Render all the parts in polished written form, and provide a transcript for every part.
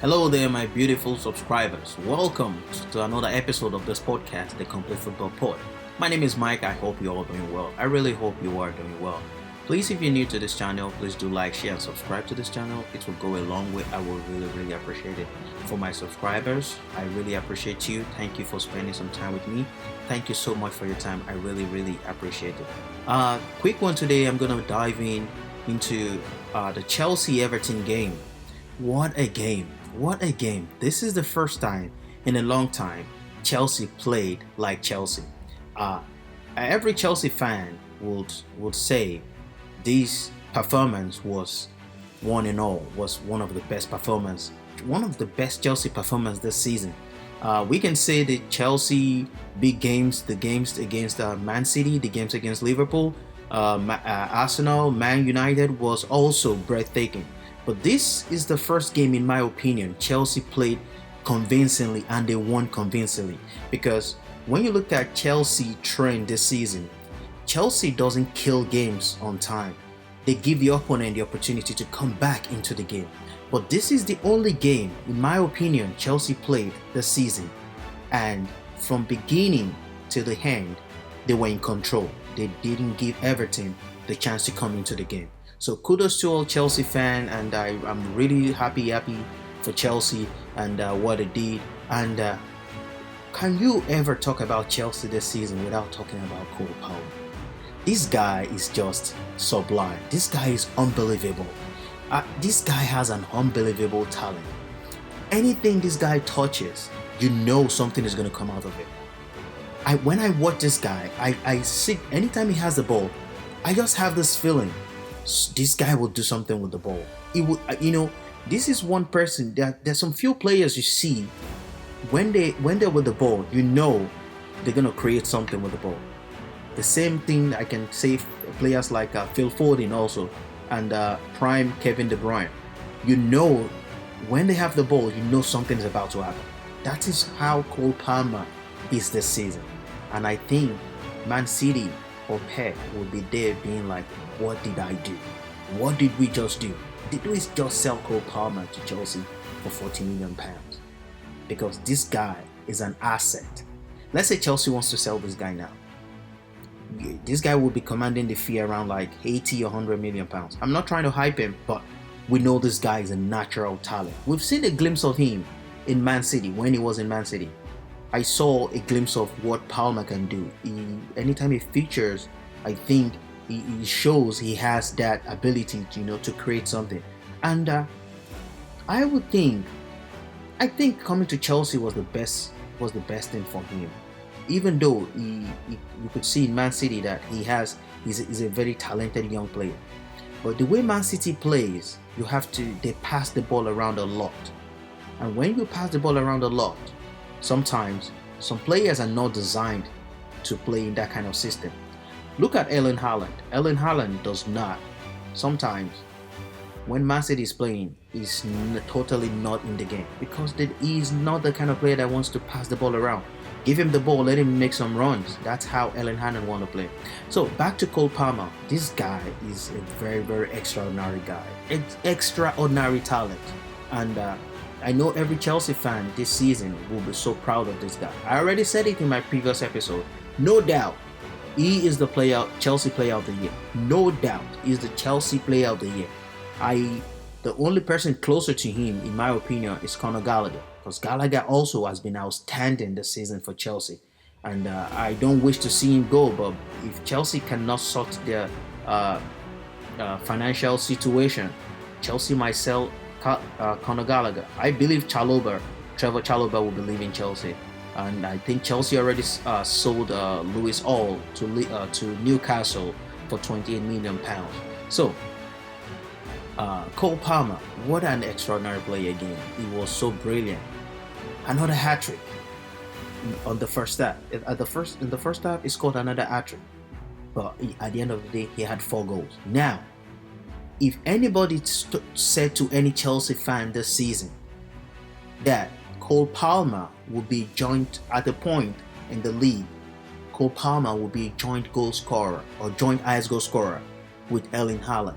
Hello there, my beautiful subscribers. Welcome to another episode of this podcast, The Complete Football Pod. My name is Mike. I hope you're all doing well. I really hope you are doing well. Please, if you're new to this channel, please do like, share, and subscribe to this channel. It will go a long way. I will really appreciate it. For my subscribers, I really appreciate you. Thank you for spending some time with me. Thank you so much for your time. I really appreciate it. Quick one today. I'm gonna dive into the Chelsea-Everton game. What a game! What a game. This is the first time in a long time Chelsea played like Chelsea. Every Chelsea fan would say this performance was one of the best performance, one of the best Chelsea performance this season. We can say the Chelsea big games, the games against Man City, the games against Liverpool, Arsenal, Man United was also breathtaking. But this is the first game, in my opinion, Chelsea played convincingly and they won convincingly. Because when you look at Chelsea trend this season, Chelsea doesn't kill games on time. They give the opponent the opportunity to come back into the game. But this is the only game, in my opinion, Chelsea played this season. And from beginning to the end, they were in control. They didn't give Everton the chance to come into the game. So kudos to all Chelsea fans, and I'm really happy for Chelsea and what they did. And can you ever talk about Chelsea this season without talking about Cole Palmer? This guy is just sublime. This guy is unbelievable. This guy has an unbelievable talent. Anything this guy touches, you know something is going to come out of it. When I watch this guy, I see anytime he has the ball, I just have this feeling. This guy will do something with the ball. He would, this is one person that there's some few players you see when they're with the ball, you know they're gonna create something with the ball. The same thing I can say players like Phil Foden also, and prime Kevin De Bruyne. You know when they have the ball, you know something is about to happen. That is how Cole Palmer is this season, and I think Man City or Pep will be there being like, what did I do? What did we just do? Did we just sell Cole Palmer to Chelsea for £40 million? Because this guy is an asset. Let's say Chelsea wants to sell this guy now. This guy will be commanding the fee around like 80 or 100 million pounds. I'm not trying to hype him, but we know this guy is a natural talent. We've seen a glimpse of him in Man City when he was in Man City. I saw a glimpse of what Palmer can do. Anytime he features, I think he shows he has that ability to create something. And I think coming to Chelsea was the best thing for him. Even though you could see in Man City that he's a very talented young player. But the way Man City plays, they pass the ball around a lot. And when you pass the ball around a lot, sometimes some players are not designed to play in that kind of system. Look at Erling Haaland. Erling Haaland does not. Sometimes when Man City is playing, he's totally not in the game because he's not the kind of player that wants to pass the ball around. Give him the ball, let him make some runs. That's how Erling Haaland want to play. So back to Cole Palmer. This guy is a very extraordinary guy. Extraordinary talent. And I know every Chelsea fan this season will be so proud of this guy. I already said it in my previous episode. No doubt, he is the Chelsea Player of the Year. No doubt, he is the Chelsea Player of the Year. The only person closer to him, in my opinion, is Conor Gallagher. Because Gallagher also has been outstanding this season for Chelsea. And I don't wish to see him go, but if Chelsea cannot sort their financial situation, Chelsea might sell Conor Gallagher. I believe Trevor Chalobah will be leaving Chelsea. And I think Chelsea already sold Lewis Hall to Newcastle for £28 million. So, Cole Palmer, what an extraordinary player again. He was so brilliant. Another hat-trick on the first half. In the first half, he scored another hat-trick. But at the end of the day, he had 4 goals. Now, if anybody said to any Chelsea fan this season that Cole Palmer will be joint at the point in the league, Cole Palmer will be joint goal scorer or joint highest goal scorer with Erling Haaland.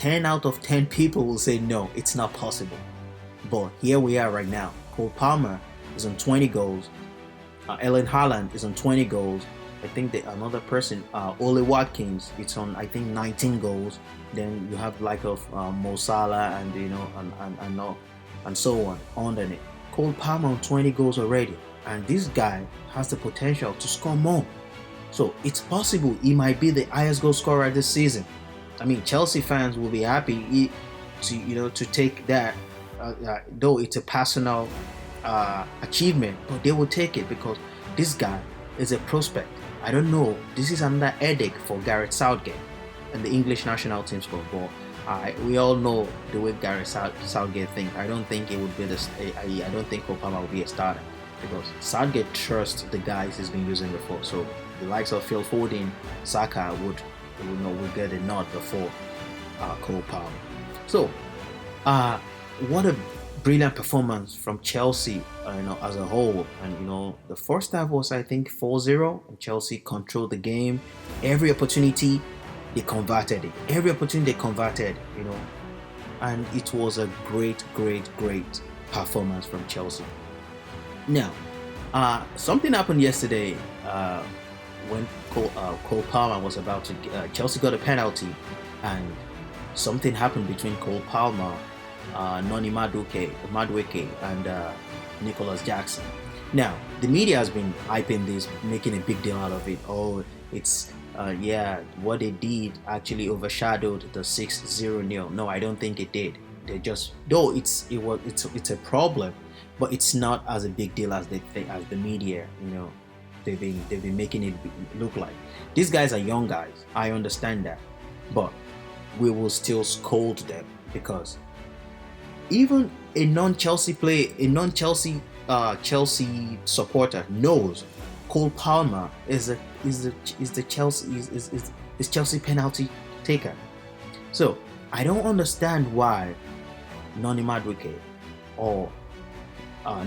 10 out of 10 people will say no, it's not possible. But here we are right now. Cole Palmer is on 20 goals. Erling Haaland is on 20 goals. I think that another person, Watkins, it's on, I think, 19 goals. Then you have like of Salah and and so on under it. Cole Palmer on 20 goals already, and this guy has the potential to score more. So it's possible he might be the highest goal scorer this season. I mean, Chelsea fans will be happy to take that, though it's a personal achievement, but they will take it because this guy is a prospect. I don't know. This is another headache for Gareth Southgate and the English national team squad. But we all know the way Gareth Southgate thinks. I don't think it would be I don't think Cole Palmer will be a starter because Southgate trusts the guys he's been using before. So the likes of Phil Foden, Saga would get a nod before Cole Palmer. So what a brilliant performance from Chelsea, as a whole. And the first half was, I think, 4-0. And Chelsea controlled the game. Every opportunity they converted it. And it was a great performance from Chelsea. Now, something happened yesterday when Cole Palmer was about to. Chelsea got a penalty, and something happened between Cole Palmer, Noni Madueke, and Nicolas Jackson. Now, the media has been hyping this, making a big deal out of it. Oh, it's what they did actually overshadowed the 6-0 nil. No, I don't think it did. They just, though it's a problem, but it's not as a big deal as they think, as the media, they've been making it look like. These guys are young guys. I understand that, but we will still scold them because even a non-Chelsea Chelsea supporter knows Cole Palmer is Chelsea penalty taker. So I don't understand why Noni Madueke or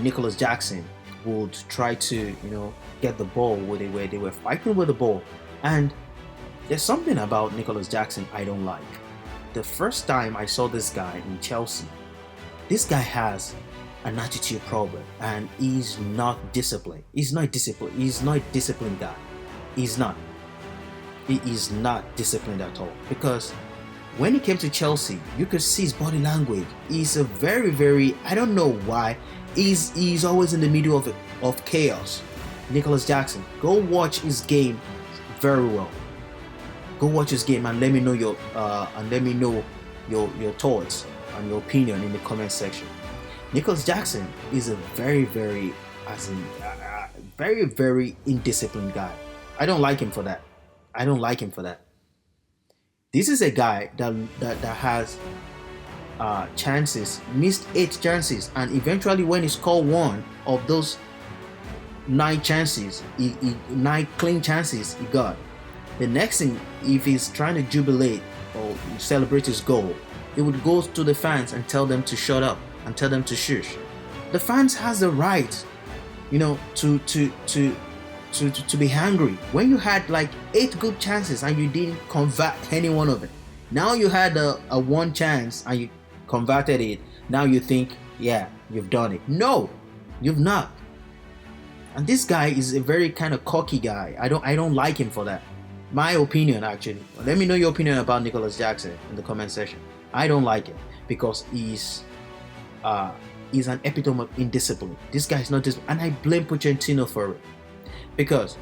Nicolas Jackson would try to get the ball where they were fighting with the ball. And there's something about Nicolas Jackson I don't like. The first time I saw this guy in Chelsea, this guy has an attitude problem and he's not disciplined. He's not a disciplined guy. He is not disciplined at all. Because when he came to Chelsea, you could see his body language. He's a very, I don't know why, he's always in the middle of chaos. Nicolas Jackson, go watch his game very well. Go watch his game and let me know your thoughts and your opinion in the comment section. Nicolas Jackson is a very indisciplined guy. I don't like him for that. This is a guy that has chances, missed 8 chances, and eventually when he scored one of those 9 chances, 9 clean chances he got, the next thing, if he's trying to jubilate or celebrate his goal, he would go to the fans and tell them to shut up and tell them to shush. The fans has the right, to be angry. When you had like 8 good chances and you didn't convert any one of it, now you had a 1 chance and you converted it. Now you think, yeah, you've done it. No, you've not. And this guy is a very kind of cocky guy. I don't like him for that. My opinion, actually. Let me know your opinion about Nicolas Jackson in the comment section. I don't like him because he's an epitome of indiscipline. This guy is not disciplined, and I blame Pochettino for it. Because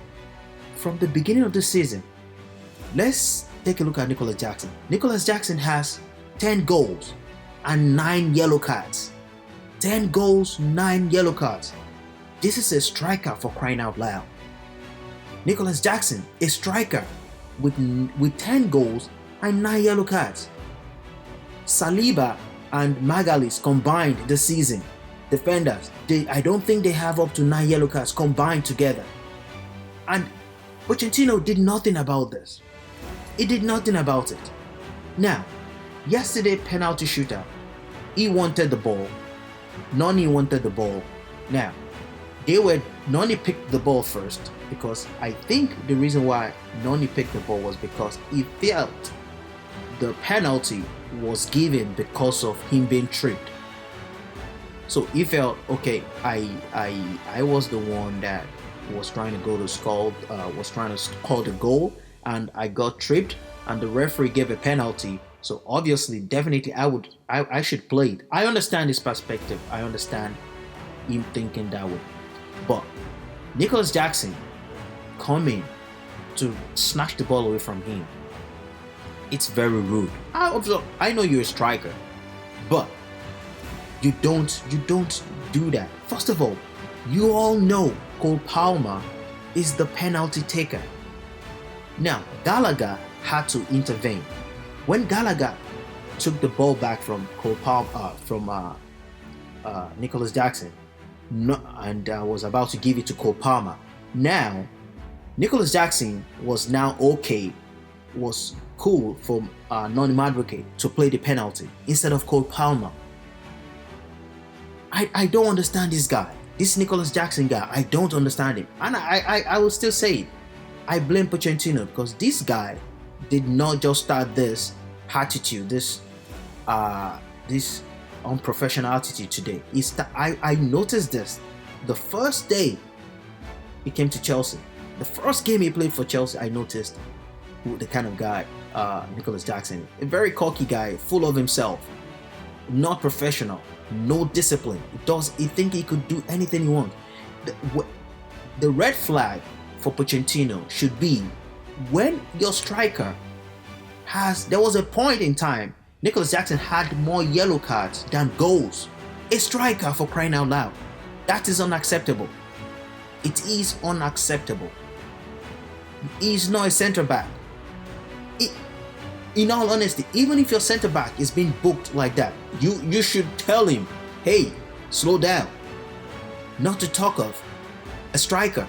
from the beginning of the season, let's take a look at Nicolas Jackson. Nicolas Jackson has 10 goals and 9 yellow cards. 10 goals, 9 yellow cards. This is a striker, for crying out loud. Nicolas Jackson, a striker with 10 goals and 9 yellow cards. Saliba and Magalhaes combined this season, defenders, I don't think they have up to 9 yellow cards combined together. And Pochettino did nothing about this. He did nothing about it. Now, yesterday penalty shootout, he wanted the ball. Noni wanted the ball. Now, Noni picked the ball first because I think the reason why Noni picked the ball was because he felt the penalty was given because of him being tripped. So he felt, okay, I was the one that was trying to go to was trying to score the goal, and I got tripped, and the referee gave a penalty. So obviously, definitely, I should play it. I understand his perspective. I understand him thinking that way. But Nicolas Jackson coming to snatch the ball away from him, it's very rude. I know you're a striker, but you don't do that. First of all, you all know Cole Palmer is the penalty taker. Now, Gallagher had to intervene. When Gallagher took the ball back from Cole Palmer, from Nicolas Jackson, and was about to give it to Cole Palmer. Now, Nicolas Jackson was cool for Noni Madueke to play the penalty instead of Cole Palmer. I don't understand this guy. This Nicolas Jackson guy, I don't understand him. And I will still say it. I blame Pochettino, because this guy did not just start this attitude, this unprofessional attitude today. I noticed this the first day he came to Chelsea. The first game he played for Chelsea, I noticed the kind of guy Nicolas Jackson, a very cocky guy, full of himself, not professional, no discipline. He think he could do anything he wants. The red flag for Pochettino should be when your striker there was a point in time Nicolas Jackson had more yellow cards than goals. A striker, for crying out loud. That is unacceptable. It is unacceptable. He is not a centre back. In all honesty, even if your centre back is being booked like that, you should tell him, hey, slow down. Not to talk of a striker.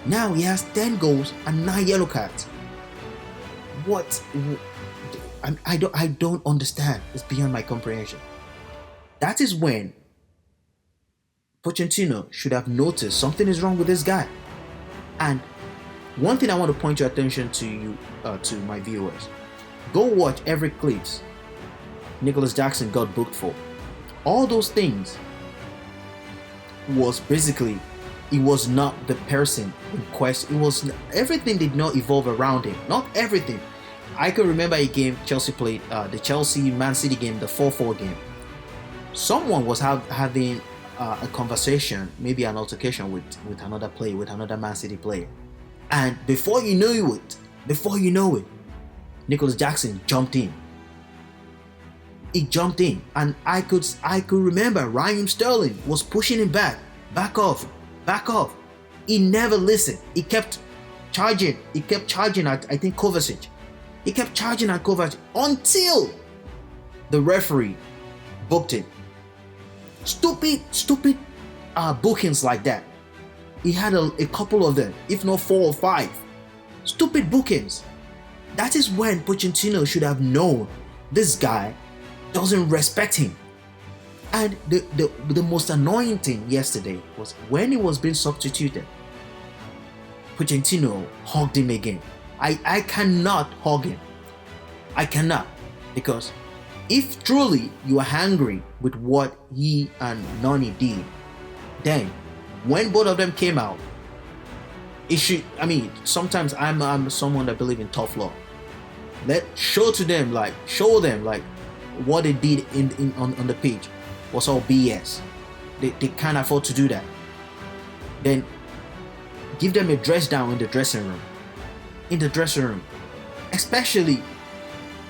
Now he has 10 goals and 9 yellow cards. What? I don't understand. It's beyond my comprehension. That is when Pochettino should have noticed something is wrong with this guy. And one thing I want to point your attention to to my viewers. Go watch every clips Nicolas Jackson got booked for. All those things was basically, he was not the person in question. Everything did not evolve around him. Not everything. I can remember a game Chelsea played, the Chelsea-Man City game, the 4-4 game. Someone was having a conversation, maybe an altercation with another player, with another Man City player. And before you know it, Nicolas Jackson jumped in. He jumped in, and I could remember Raheem Sterling was pushing him back off. He never listened. He kept charging at, I think, Kovacic. He kept charging at Kovacic until the referee booked him. Stupid bookings like that. He had a couple of them, if not 4 or 5. Stupid bookings. That is when Pochettino should have known this guy doesn't respect him. And the most annoying thing yesterday was when he was being substituted, Pochettino hugged him again. I cannot hug him. I cannot, because if truly you are angry with what he and Noni did, then when both of them came out, it should. I mean, sometimes I'm someone that believes in tough love. Show them what they did on the pitch was all BS. They can't afford to do that. Then give them a dress down in the dressing room. Especially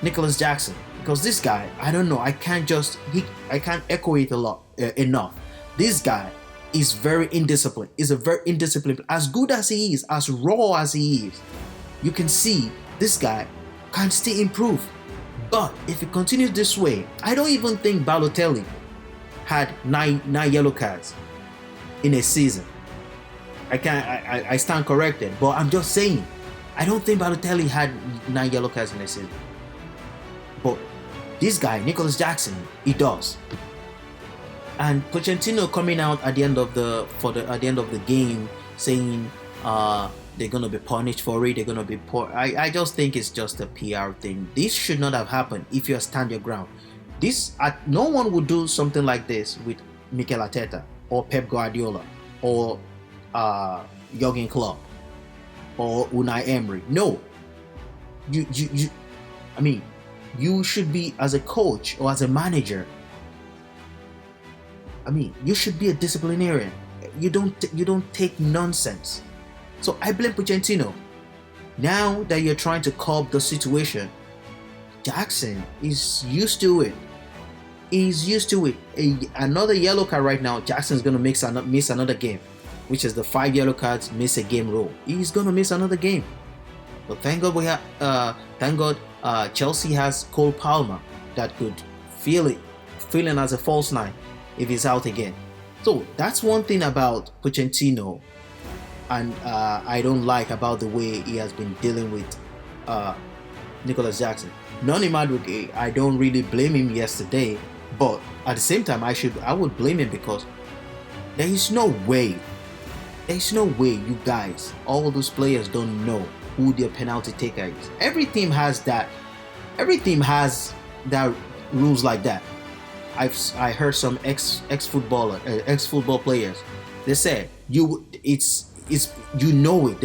Nicolas Jackson, because this guy, I don't know, I can't echo it enough. This guy is very indisciplined. Is a very indisciplined. As good as he is, as raw as he is, you can see this guy can still improve. But if he continues this way, I don't even think Balotelli had nine yellow cards in a season. I stand corrected, but I'm just saying, I don't think Balotelli had 9 yellow cards in a season. But this guy, Nicolas Jackson, he does. And Pochettino coming out at the end of the game saying they're gonna be punished for it. They're gonna be poor. I just think it's just a PR thing. This should not have happened if you stand your ground. No one would do something like this with Mikel Arteta or Pep Guardiola or Jurgen Klopp or Unai Emery. No, you. I mean, you should be, as a coach or as a manager. I mean, you should be a disciplinarian. You don't take nonsense. So I blame Pochettino. Now that you're trying to curb the situation, Jackson is used to it. He's used to it. Another yellow card right now, Jackson's gonna miss another game, which is the 5 yellow cards miss a game rule. He's gonna miss another game. But thank God Chelsea has Cole Palmer that could fill in as a false nine if he's out again. So that's one thing about Pochettino, and I don't like about the way he has been dealing with Nicolas Jackson. Noni Madueke, I don't really blame him yesterday, but at the same time I would blame him because there is no way you guys, all those players, don't know who their penalty taker is. Every team has that rules like that. I heard some ex-football players. They said the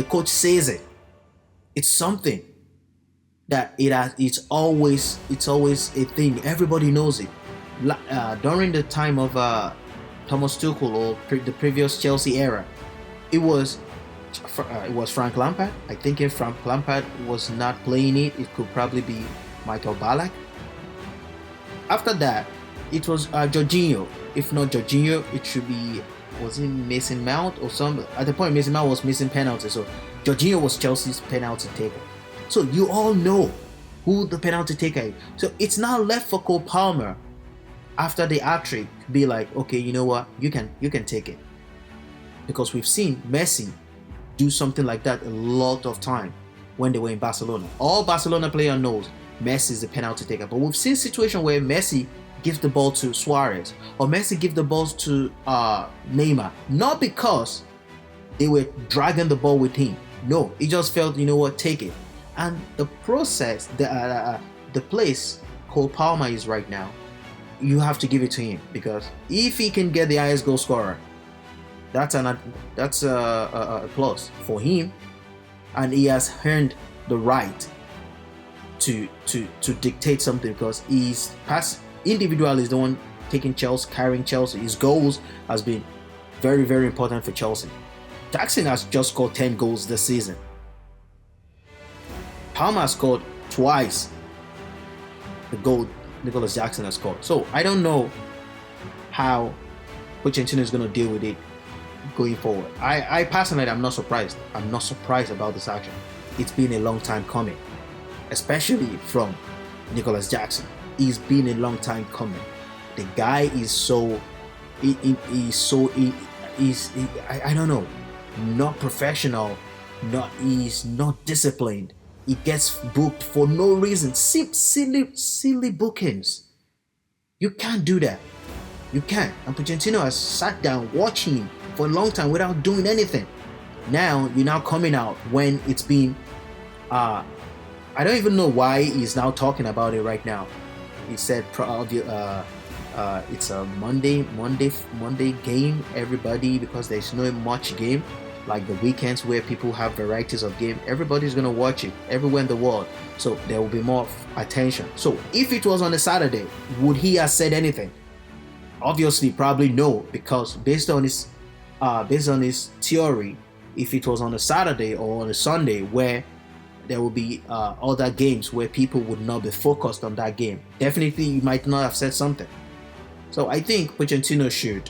coach says it. It's something that it's always a thing. Everybody knows it. During the time of Thomas Tuchel or the previous Chelsea era, it was Frank Lampard. I think if Frank Lampard was not playing it could probably be Michael Ballack. After that, it was Jorginho. If not Jorginho, it should be, was it Mason Mount or some? At the point, Mason Mount was missing penalties, so Jorginho was Chelsea's penalty taker. So you all know who the penalty taker is. So it's now left for Cole Palmer after the hat-trick to be like, okay, you know what, you can take it, because we've seen Messi do something like that a lot of time when they were in Barcelona. All Barcelona player knows Messi is the penalty taker, but we've seen situations where Messi gives the ball to Suarez or Messi gives the balls to Neymar, not because they were dragging the ball with him. No, he just felt, you know what, take it. And the process, the place Cole Palmer is right now, you have to give it to him, because if he can get the highest goal scorer, that's a plus for him, and he has earned the right to dictate something, because he's individual is the one carrying Chelsea. His goals has been very, very important for Chelsea. Jackson has just scored 10 goals this season. Palmer scored twice the goal Nicolas Jackson has scored. So I don't know how Pochettino is going to deal with it going forward. I personally, I'm not surprised. I'm not surprised about this action. It's been a long time coming, especially from Nicolas Jackson. It's been a long time coming. The guy is I don't know, not professional, he's not disciplined. He gets booked for no reason. Silly bookings. You can't do that. You can't. And Pochettino has sat down watching him for a long time without doing anything. Now you're now coming out when it's been I don't even know why he's now talking about it right now. He said it's a Monday game, everybody, because there's no much game like the weekends where people have varieties of game. Everybody's gonna watch it everywhere in the world, so there will be more attention. So if it was on a Saturday, would he have said anything? Obviously, probably no, because based on his theory, if it was on a Saturday or on a Sunday where there will be other games where people would not be focused on that game, definitely you might not have said something. So I think Pochettino should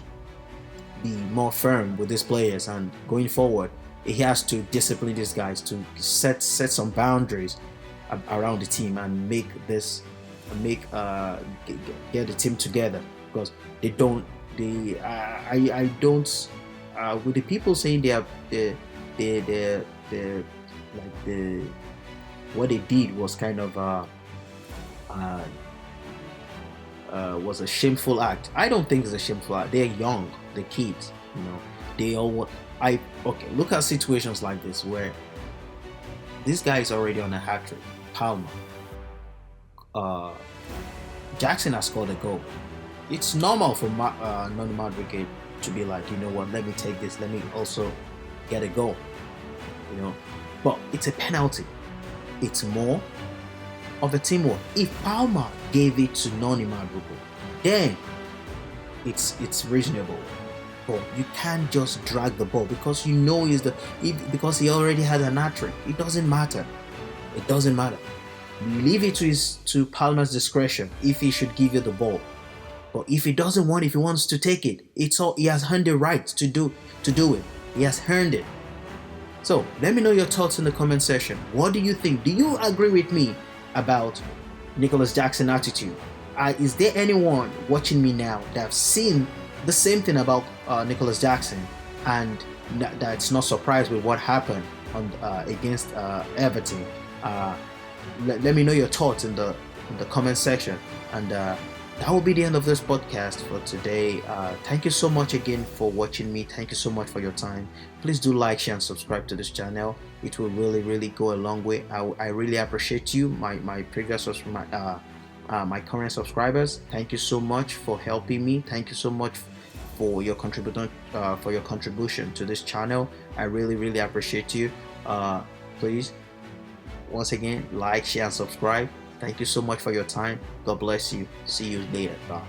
be more firm with his players, and going forward, he has to discipline these guys to set some boundaries around the team and get the team together, because I don't with the people saying what they did was kind of was a shameful act. I don't think it's a shameful act. They're young, the kids, you know. Okay, look at situations like this where this guy is already on a hat trick. Palmer, uh, Jackson has scored a goal. It's normal for Noni Madueke to be like, you know what, let me take this, let me also get a goal, you know. But it's a penalty. It's more of a teamwork. If Palmer gave it to Noni Madueke, then it's reasonable. But you can't just drag the ball because you know because he already had an hat trick. It doesn't matter. It doesn't matter. Leave it to Palmer's discretion if he should give you the ball. But if he doesn't want, if he wants to take it, he has earned the right to do it. He has earned it. So let me know your thoughts in the comment section. What do you think? Do you agree with me about Nicolas Jackson attitude? Is there anyone watching me now that have seen the same thing about Nicolas Jackson and that's not surprised with what happened against Everton? Let me know your thoughts in the comment section, and that will be the end of this podcast for today. Thank you so much again for watching me. Thank you so much for your time. Please do like, share, and subscribe to this channel. It will really go a long way. I really appreciate you, my previous my current subscribers. Thank you so much for helping me. Thank you so much for your contribution to this channel. I really appreciate you. Please, once again, like, share, and subscribe. Thank you so much for your time. God bless you. See you later. Bye.